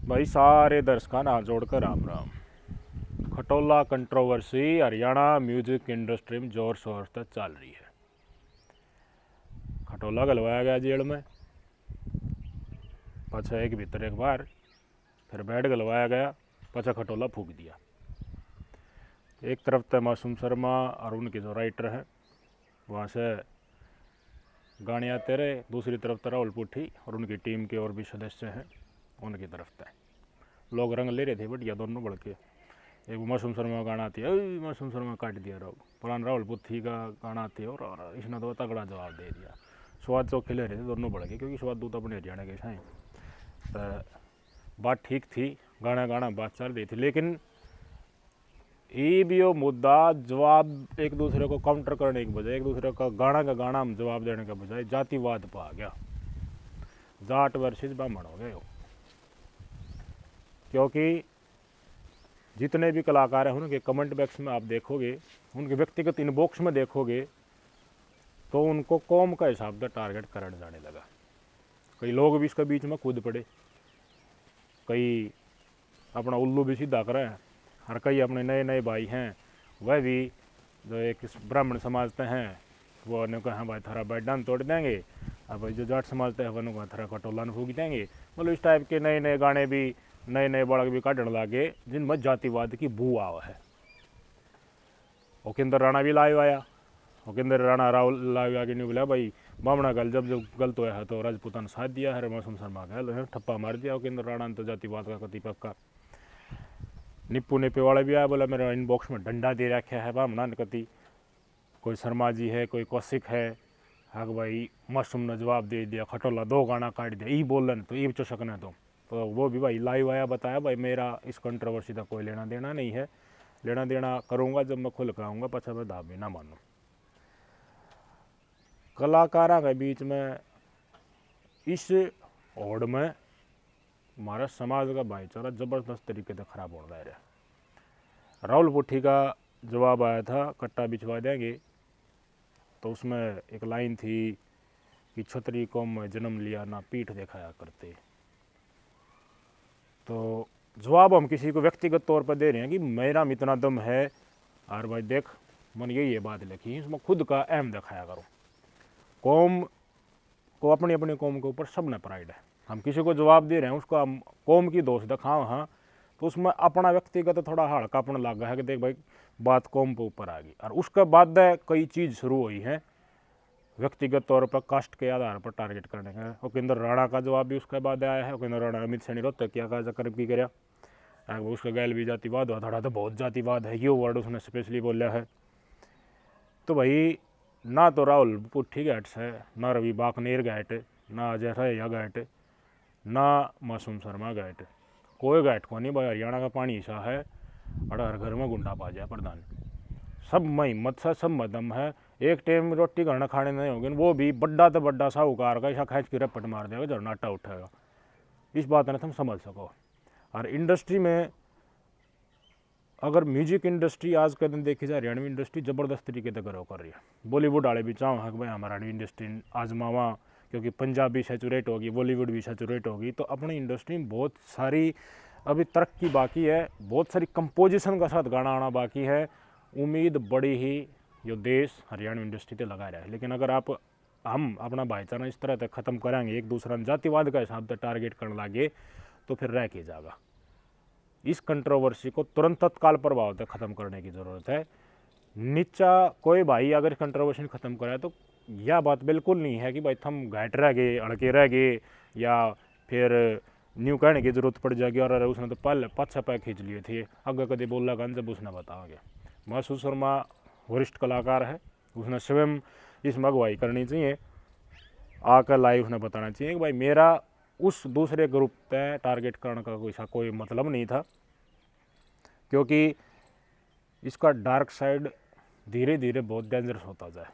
भाई सारे दर्शकों ना जोड़कर राम राम। खटोला कंट्रोवर्सी हरियाणा म्यूजिक इंडस्ट्री में जोर शोर से चल रही है। खटोला गलवाया गया जेल में, पछा एक भीतर एक बार, फिर बेड गलवाया गया, पछा खटोला फूक दिया। एक तरफ तो मासूम शर्मा और उनके जो राइटर हैं वहाँ से गाने आते रहे, दूसरी तरफ तो राहुल पुठी और उनकी टीम के और भी सदस्य हैं उनकी तरफ से लोग रंग ले रहे थे बढ़िया दोनों बढ़ के। एक मासूम शर्मा का गाना आती है, मासूम शर्मा काट दिया राहुल, पुरान राहुल पुथी का गाना आती है और इसने तो तगड़ा जवाब दे दिया। स्वाद चौके ले रहे थे दोनों बढ़ के, क्योंकि स्वाद दूत अपने हरियाणा के साई तो बात ठीक थी, गाना गाना बात चल रही थी। लेकिन ये भी वो मुद्दा जवाब एक दूसरे को काउंटर करने के बजाय, एक दूसरे का गाना हम जवाब देने के बजाय जातिवाद पर आ गया। जाट वर्सेस ब्राह्मण हो गए हो। क्योंकि जितने भी कलाकार हैं उनके कमेंट बॉक्स में आप देखोगे, उनके व्यक्तिगत इनबॉक्स में देखोगे तो उनको कौम का हिसाब से टारगेट करने जाने लगा। कई लोग भी इसके बीच में कूद पड़े, कई अपना उल्लू भी सीधा कर रहे हैं, और कई अपने नए नए भाई हैं वह भी जो एक ब्राह्मण समझते हैं वो ने कहा भाई थारा बैडान तोड़ देंगे, अब भाई जो जाट समझते हैं वन को थारा खटोला फूक देंगे। मतलब इस टाइप के नए नए गाने भी, नए नए बालक भी काटने लगे जिनमें जातिवाद की बू आवा है। ओकेंद्र राणा भी लाइव आया, ओकेंद्र राणा राहुल लाइव आके नहीं बोला भाई बामणा गल जब गलत हुआ है तो राजपूतान साथ दिया है, मासूम शर्मा का ठप्पा मार दिया ओकेंद्र राणा ने तो जातिवाद का कति पक्का। निप्पू नेपे वाले भी आया, बोला मेरा इनबॉक्स में डंडा दे रखा है बामणा ने कति, कोई शर्मा जी है कोई कौशिक है, हाँ भाई मासूम ने जवाब दे दिया, खटोला 2 गाना काट दिया, ये बोलन तो ये चुसकना तो वो भी भाई लाइव आया, बताया भाई मेरा इस कंट्रोवर्सी का कोई लेना देना नहीं है, लेना देना करूँगा जब मैं खुल कराऊँगा, पछा मैं दाब भी ना मानूँ। कलाकारों के बीच में इस होड़ में हमारा समाज का भाईचारा ज़बरदस्त तरीके से खराब हो रहा है। राहुल पुठी का जवाब आया था कट्टा बिछवा देंगे, तो उसमें एक लाइन थी कि क्षत्रिय कौम में जन्म लिया ना पीठ दिखाया करते। तो जवाब हम किसी को व्यक्तिगत तौर पर दे रहे हैं कि मेरा में इतना दम है, और भाई देख मन यही है बात लिखी, इसमें खुद का अहम दिखाया करो। कौम को अपनी अपनी कौम के ऊपर सब ने प्राइड है, हम किसी को जवाब दे रहे हैं उसको हम कौम की दोष दिखाओ, हाँ तो उसमें अपना व्यक्तिगत थोड़ा हड़कापन लगा है कि देख भाई बात कौम के ऊपर आ गई। और उसके बाद कई चीज़ शुरू हुई है व्यक्तिगत तौर पर कास्ट के आधार पर टारगेट करने का। ओकेंद्र राणा का जवाब भी उसके बाद आया है। ओकेंद्र राणा अमित सैनी रोहतक क्या का चक्कर की कराया, उसका गैल भी जातिवाद हुआ, थोड़ा तो बहुत जातिवाद है, ये वर्ड उसने स्पेशली बोला है। तो भाई ना तो राहुल पुठी गैट है, ना रवि बाकनेर गैट, ना अजय रैया गैट, ना मासूम शर्मा गैट, कोई गैट को नहीं भाई। हरियाणा का पानी ऐसा है और हर घर में गुंडा पा जाए प्रधान, सब में हिम्मत से सब मदम है, एक टाइम रोटी घरना खाने नहीं होगी वो भी बड्डा तो बड्डा साहूकार का ऐसा खींच के रपट मार देगा झरनाटा उठेगा। इस बात ने तुम समझ सको। और इंडस्ट्री में अगर म्यूजिक इंडस्ट्री आज के दिन देखी जाए, हरियाणवी इंडस्ट्री ज़बरदस्त तरीके से ग्रो कर रही है। बॉलीवुड वाले भी चाहो हाँ भाई हमारा इंडस्ट्री आजमावा, क्योंकि पंजाब भी सैचुरेट होगी, बॉलीवुड भी सैचुरेट होगी, तो अपनी इंडस्ट्री में बहुत सारी अभी तरक्की बाकी है, बहुत सारी कंपोजिशन का साथ गाना आना बाकी है। उम्मीद बड़ी ही जो देश हरियाणा इंडस्ट्री से लगा रहा है। लेकिन अगर हम अपना भाईचारा इस तरह तक ख़त्म करेंगे, एक दूसरा जातिवाद का हिसाब से टारगेट करने लगे, तो फिर रह के जाएगा। इस कंट्रोवर्सी को तुरंत तत्काल प्रभाव से ख़त्म करने की ज़रूरत है। नीचा कोई भाई अगर कंट्रोवर्सी ख़त्म करे तो यह बात बिल्कुल नहीं है कि भाई हम घाट रह गए, अड़के रह गए, या फिर न्यू कहने की ज़रूरत पड़ जाएगी और उसने तो पहले 5 पैक खींच लिए थे, अगर कभी बोला गन जब उसने बताओगे। मासूम शर्मा वरिष्ठ कलाकार है, उसने स्वयं इसमें अगुवाई करनी चाहिए, आकर लाइव उसने बताना चाहिए कि भाई मेरा उस दूसरे ग्रुप पे टारगेट करने का कोई मतलब नहीं था, क्योंकि इसका डार्क साइड धीरे धीरे बहुत डेंजरस होता जाए।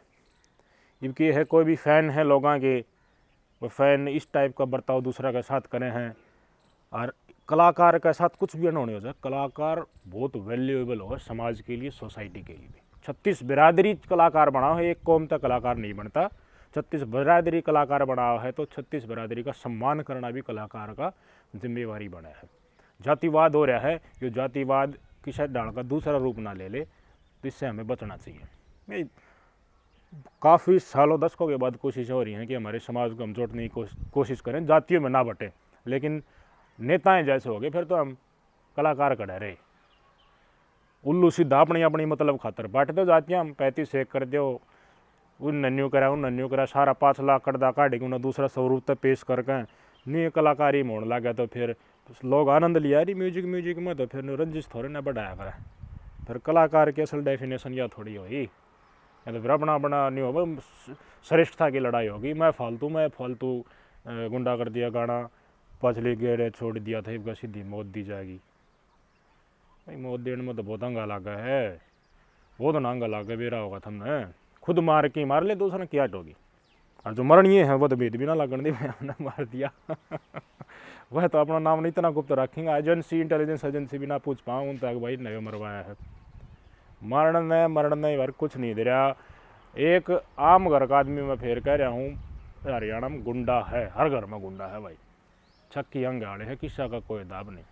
क्योंकि है कोई भी फ़ैन है लोगों के, वो फ़ैन इस टाइप का बर्ताव दूसरा के साथ करे हैं, और कलाकार के साथ कुछ भी अनहोनी हो जाए, कलाकार बहुत वैल्यूएबल हो समाज के लिए, सोसाइटी के लिए भी। 36 बिरादरी कलाकार बना है, एक कौम तक कलाकार नहीं बनता। 36 बिरादरी कलाकार बना है तो 36 बिरादरी का सम्मान करना भी कलाकार का जिम्मेवारी बना है। जातिवाद हो रहा है, ये जातिवाद की शायद डाल का दूसरा रूप ना ले ले, तो इससे हमें बचना चाहिए। काफ़ी सालों दशकों के बाद कोशिश हो रही है कि हमारे समाज को हम जोड़ने की कोशिश करें, जातियों में ना बटें, लेकिन नेताएं जैसे हो गए फिर तो हम कलाकार कड़े रहे, उल्लू सीधा अपनी अपनी मतलब खातर बांट दो जातियाँ, हम 35 कर दो, उन नन्यू करा सारा 5 लाख कटदा काटे उन्हें दूसरा स्वरूप तक पेश करके नहीं कलाकारी मोड़ लगे, तो फिर लोग आनंद लिया रही म्यूजिक में, तो फिर रंजिश थोड़े ना बढ़ाया करे, फिर कलाकार की असल डेफिनेशन यह थोड़ी हुई, या तो फिर अपना अपना नहीं हो श्रेष्ठता की लड़ाई होगी, मैं फालतू गुंडा कर दिया गाना, पछली गेरे छोड़ दिया था, इसका सीधी मौत दी जाएगी। भाई मौत देने में तो बहुत अंगा लगा है, बहुत ना अंगा लगा बेरा होगा तुमने, खुद मार ले दूसरा क्या होगी, और जो मरणीय है वो तो भेद भी ना लगन दे, हमने मार दिया वह तो अपना नाम नहीं इतना गुप्त रखेंगे, एजेंसी इंटेलिजेंस एजेंसी भी ना पूछ पाऊँ उन तक भाई नहीं मरवाया है, मरण यार कुछ नहीं दे रहा। एक आम घर का आदमी मैं फिर कह रहा हूँ, हरियाणा में गुंडा है, हर घर में गुंडा है भाई, छक्की अंगाड़े है, किस्सा का कोई दाब नहीं,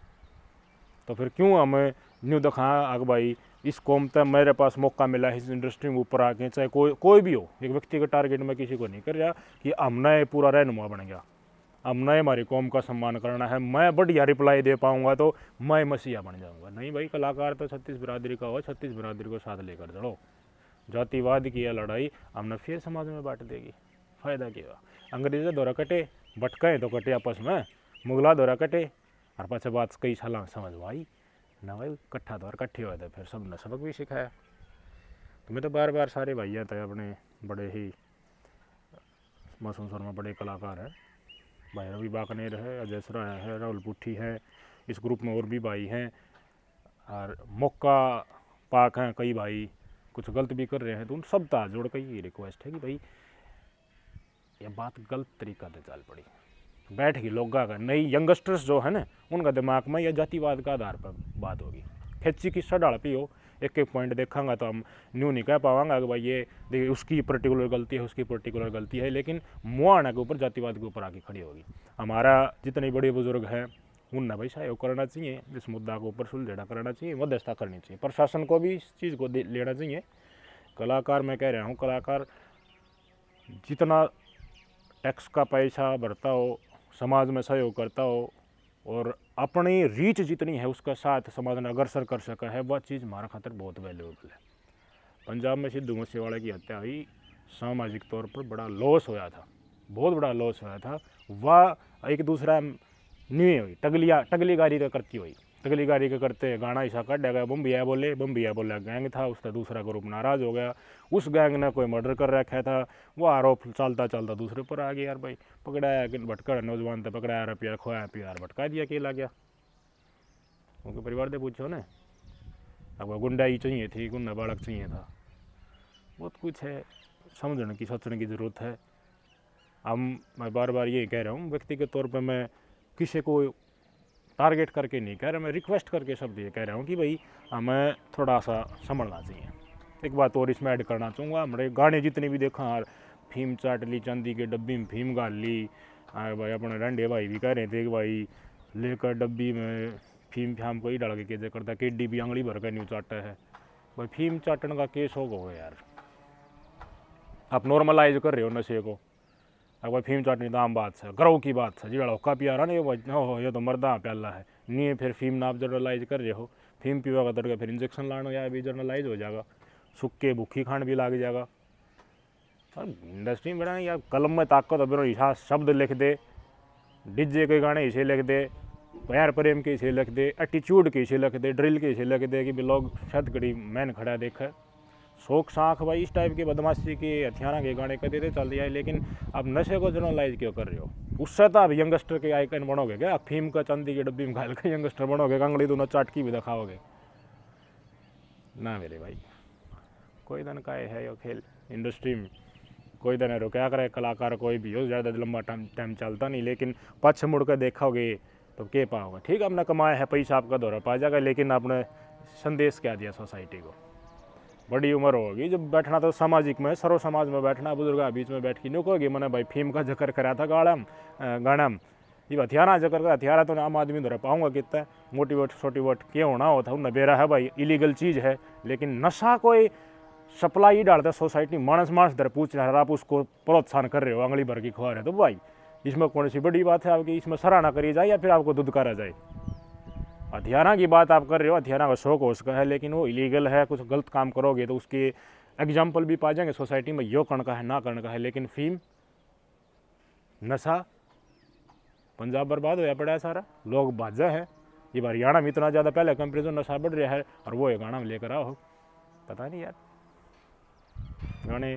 तो फिर क्यों हमें न्यू दिखाया अग भाई इस कौम तक मेरे पास मौका मिला इस इंडस्ट्री में ऊपर आके, चाहे कोई भी हो, एक व्यक्ति का टारगेट मैं किसी को नहीं कर रहा कि हमने पूरा रहनुमा बन गया, हमने हमारी कौम का सम्मान करना है, मैं बढ़िया रिप्लाई दे पाऊंगा तो मैं मसीहा बन जाऊंगा, नहीं भाई कलाकार तो 36 बिरादरी का हो, 36 बिरादरी को साथ लेकर चलो, जातिवाद की यह लड़ाई हमने फिर समाज में बांट देगी, फ़ायदा क्या, अंग्रेज़ों द्वारा कटे भटकाए तो कटे आपस में, मुगला द्वारा कटे और पाछे बात कई साल समझ आई ना भाई, कट्ठा द्वार कट्ठे हुए थे, फिर सबने सबक भी सिखाया। तो मैं तो बार बार सारे भैया थे अपने बड़े ही मासूम शर्मा बड़े कलाकार हैं, भाई रवि बाकनेर है, अजय सरा है, राहुल पुट्ठी है, इस ग्रुप में और भी भाई हैं, और मौका पाक हैं कई भाई कुछ गलत भी कर रहे हैं, तो उन सब का जोड़ कर ये रिक्वेस्ट है कि भाई ये बात गलत तरीका से चल पड़ी, बैठ गई लोग का नई यंगस्टर्स जो है ना उनका दिमाग में यह जातिवाद का आधार पर बात होगी, खेची की सड़ाड़ पी हो, एक पॉइंट देखांगा तो हम न्यू नहीं कह पावांगा कि भाई ये देखिए उसकी पर्टिकुलर गलती है, उसकी पर्टिकुलर गलती है, लेकिन मुआना के ऊपर जातिवाद के ऊपर आके खड़ी होगी। हमारा जितने बड़े बुजुर्ग हैं उनने भाई सहयोग करना चाहिए, इस मुद्दा के ऊपर सुलझेड़ा करना चाहिए, मध्यस्थता करनी चाहिए, प्रशासन को भी इस चीज़ को लेना चाहिए। कलाकार मैं कह रहा हूँ, कलाकार जितना टैक्स का पैसा भरता हो, समाज में सहयोग करता हो और अपनी रीच जितनी है उसका साथ समाज में अग्रसर कर सका है, वह चीज़ हमारा खातर बहुत वैल्यूएबल है। पंजाब में सिद्धू मूसेवाला की हत्या हुई, सामाजिक तौर पर बड़ा लॉस होया था, बहुत बड़ा लॉस होया था, वह एक दूसरा नहीं हुई, टगलीगारी का करती हुई, तगलीगारी के करते गाना ऐसा कट गया, बम्बिया बोले गैंग था, उसका दूसरा ग्रुप नाराज़ हो गया, उस गैंग ने कोई मर्डर कर रखा था, वो आरोप चलता चलता दूसरे पर आ गया, यार भाई पकड़ाया कि भटका नौजवान था, पकड़ाया रुपया खोया पिया भटका दिया, अकेला गया, उनके परिवार से पूछो ना, अब गुंडाई चाहिए थी, गुंडा बालक चाहिए था, बहुत कुछ है, समझने की सोचने की ज़रूरत है। मैं बार बार ये कह रहा हूँ, व्यक्तिगत तौर पर मैं किसी को टारगेट करके नहीं कह रहा, मैं रिक्वेस्ट करके शब्द ये कह रहा हूँ कि भाई हमें थोड़ा सा संभलना चाहिए। एक बात और इसमें ऐड करना चाहूँगा, हमारे गाने जितने भी देखा यार, फीम चाट ली, चांदी के डब्बी में फीम गाल ली, भाई अपने रंडे भाई भी कह रहे थे कि भाई लेकर डब्बी में फीम फ्याम को ही डाल के केजे करता, केडी भी आंगली भर कर न्यू चाटा है, भाई फीम चाटन का केस होगा यार, आप नॉर्मलाइज कर रहे हो नशे को, अब भाई फीम चाटनी तो आम बात है, गर्व की बात है, जिड़ा हुक्का पिया रहा ना ये तो मर्दा प्याला है, नहीं फिर फीम ना आप जर्नलाइज कर रहे हो, फीम पीवा का फिर इंजेक्शन लाना या भी जर्नलाइज हो जाएगा, सुक्के भूखी खांड भी लाग जाएगा। इंडस्ट्री में बड़ा यार कलम में ताकत अब ऐसा शब्द लिख दे, डीजे के गाने इसे लिख दे, प्यार प्रेम के इसे लिख दे, एटीट्यूड के इसे लिख दे, ड्रिल के इसे लिख दे कि लोग छत घड़ी मैन खड़ा देखे, शौक शाख भाई इस टाइप के बदमाशी के हथियार के गाने कहते थे चल दिया है, लेकिन अब नशे को जर्नलाइज क्यों कर रहे हो? उससे तो अब यंगस्टर के आइकन बनोगे क्या? फीम का चांदी की डब्बी में घाल कर यंगस्टर बनोगे, कंगड़ी दोनों चाटकी भी दिखाओगे ना मेरे भाई। कोई दिन का है यो खेल इंडस्ट्री में, कोई दिन है क्या करे कलाकार कोई भी हो, ज़्यादा लंबा टाइम चलता नहीं, लेकिन पछ मुड़ कर देखोगे तो क्या पाओगे? ठीक है आपने कमाया है पैसा, आपका दौरा पा जाएगा, लेकिन आपने संदेश क्या दिया सोसाइटी को? बड़ी उम्र होगी जब बैठना तो सामाजिक में, सर्व समाज में बैठना, बुजुर्ग बीच में बैठ के न्यू कहोगे मैंने भाई फीम का जिक्र करा था गाना ये हथियारा जकर का हथियारा तो आम आदमी धर पाऊंगा कितना मोटिवेट छोटीवेट क्या होना होता उन्हें बेरा है भाई इलीगल चीज़ है, लेकिन नशा कोई सप्लाई डालता सोसाइटी मानस मानस धर पूछ रहा है, आप उसको प्रोत्साहन कर रहे हो, आंगली भर की खवा रहे हो, तो भाई इसमें कौन सी बड़ी बात है आपकी, इसमें सराहना करी जाए या फिर आपको दुदकारा जाए। हथियारा की बात आप कर रहे हो, हथियारा का शौक हो उसका है, लेकिन वो इलीगल है, कुछ गलत काम करोगे तो उसके एग्जाम्पल भी पा जाएंगे सोसाइटी में, यो कर्ण का है ना कर्ण का है। लेकिन फीम नशा पंजाब बर्बाद होया पड़ा है सारा, लोग बाजा है। ये हरियाणा में इतना ज़्यादा पहले कंपेरिजन नशा बढ़ रहा है और वो गाना में लेकर आओ, पता नहीं यार गाने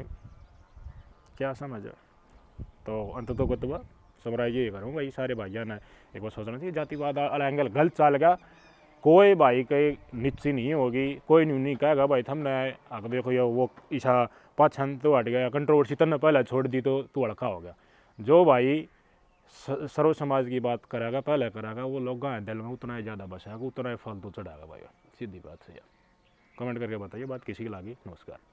क्या समझ। तो अंत तो कुतबा समराइज ये करूँगा, ये सारे भाइयों ने एक बार सोचना चाहिए जातिवाद वाला एंगल गलत चल गया, कोई भाई कहीं नीची नहीं होगी, कोई नहीं कहेगा भाई हमने आगे देखो ये वो ईसा पाछन तो हट गया, कंट्रोवर्सी तने पहले छोड़ दी तो तू अड़खा हो गया। जो भाई सर्व समाज की बात करेगा पहले करेगा, वो लोग दिल में उतना ही ज़्यादा बसाएगा, उतना ही फालतू चढ़ाएगा भाई, सीधी बात से यार। कमेंट करके बताइए बात किसी की लगी। नमस्कार।